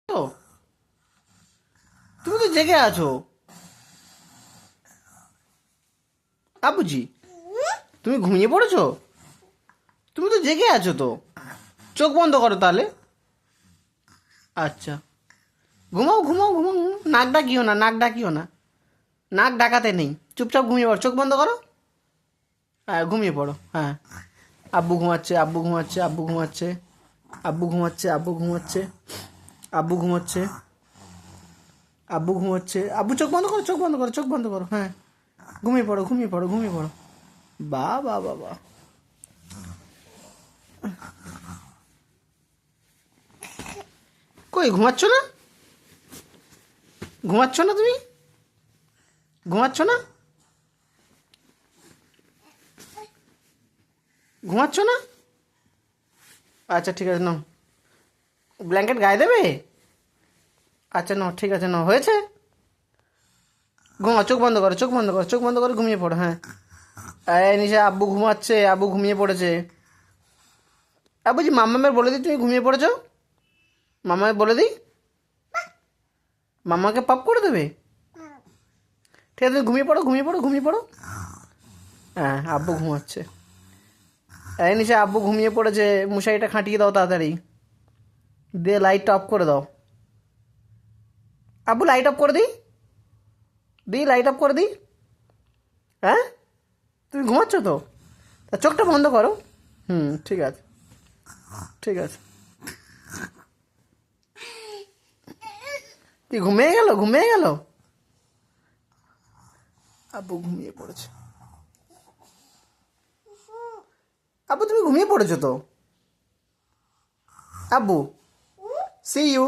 তো তুমি তো জেগে আছো আবুজি। তুমি ঘুমিয়ে পড়েছো? তুমি তো জেগে আছো তো, চোখ বন্ধ করো তাহলে। আচ্ছা, ঘুমাও ঘুমাও ঘুমাও ঘুমাও। নাক ডাকিও না, নাক ডাকিও না, নাক ডাকাতে নেই। চুপচাপ ঘুমিয়ে পড়ো, চোখ বন্ধ করো। হ্যাঁ, ঘুমিয়ে পড়ো। হ্যাঁ, আব্বু ঘুমাচ্ছে, আব্বু ঘুমাচ্ছে, আব্বু ঘুমাচ্ছে, আব্বু ঘুমাচ্ছে, আব্বু ঘুমাচ্ছে, আব্বু ঘুমাচ্ছে, আব্বু ঘুমাচ্ছে। আব্বু চোখ বন্ধ করো, চোখ বন্ধ করো, চোখ বন্ধ করো। হ্যাঁ, ঘুমিয়ে পড়ো, ঘুমিয়ে পড়ো, ঘুমিয়ে পড়ো। বা বা বা বা। কই ঘুমাচ্ছ না? ঘুমাচ্ছ না তুমি? ঘুমাচ্ছ না? ঘুমাচ্ছ না? আচ্ছা ঠিক আছে, নাও। ব্ল্যাঙ্কেট গায়ে দেবে? আচ্ছা নাও, ঠিক আছে, নাও। হয়েছে? ঘুমাও, চোখ বন্ধ করো, চোখ বন্ধ করো, চোখ বন্ধ করে ঘুমিয়ে পড়ো। হ্যাঁ, এই নিশা, আব্বু ঘুমাচ্ছে, আব্বু ঘুমিয়ে পড়েছে। আব্বুজি, মাম্মামের বলে দিই তুমি ঘুমিয়ে পড়েছো। মাম্মাকে বলে দিই, মাম্মাকে পাপ করে দেবে। ঠিক আছে, তুমি ঘুমিয়ে পড়ো, ঘুমিয়ে পড়ো, ঘুমিয়ে পড়ো। হ্যাঁ, আব্বু ঘুমাচ্ছে। এই নিশা, আব্বু ঘুমিয়ে পড়েছে, মশারিটা খাটিয়ে দাও তাড়াতাড়ি। দিয়ে লাইটটা অফ করে দাও। আব্বু লাইট অফ করে দিই, দিই লাইট অফ করে দিই। হ্যাঁ, তুমি ঘুমাচ্ছ তো, তা চোখটা বন্ধ করো। হুম, ঠিক আছে, ঠিক আছে। কি ঘুমিয়ে গেল, ঘুমিয়ে গেল? আব্বু ঘুমিয়ে পড়েছে। আব্বু তুমি ঘুমিয়ে পড়েছো তো। আব্বু, সি ইউ,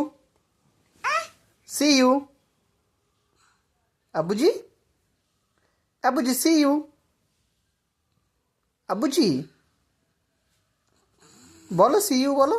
সি ইউ। আব্বুজি, আব্বুজি সি ইউ। আব্বুজি বলো, সি ইউ বলো।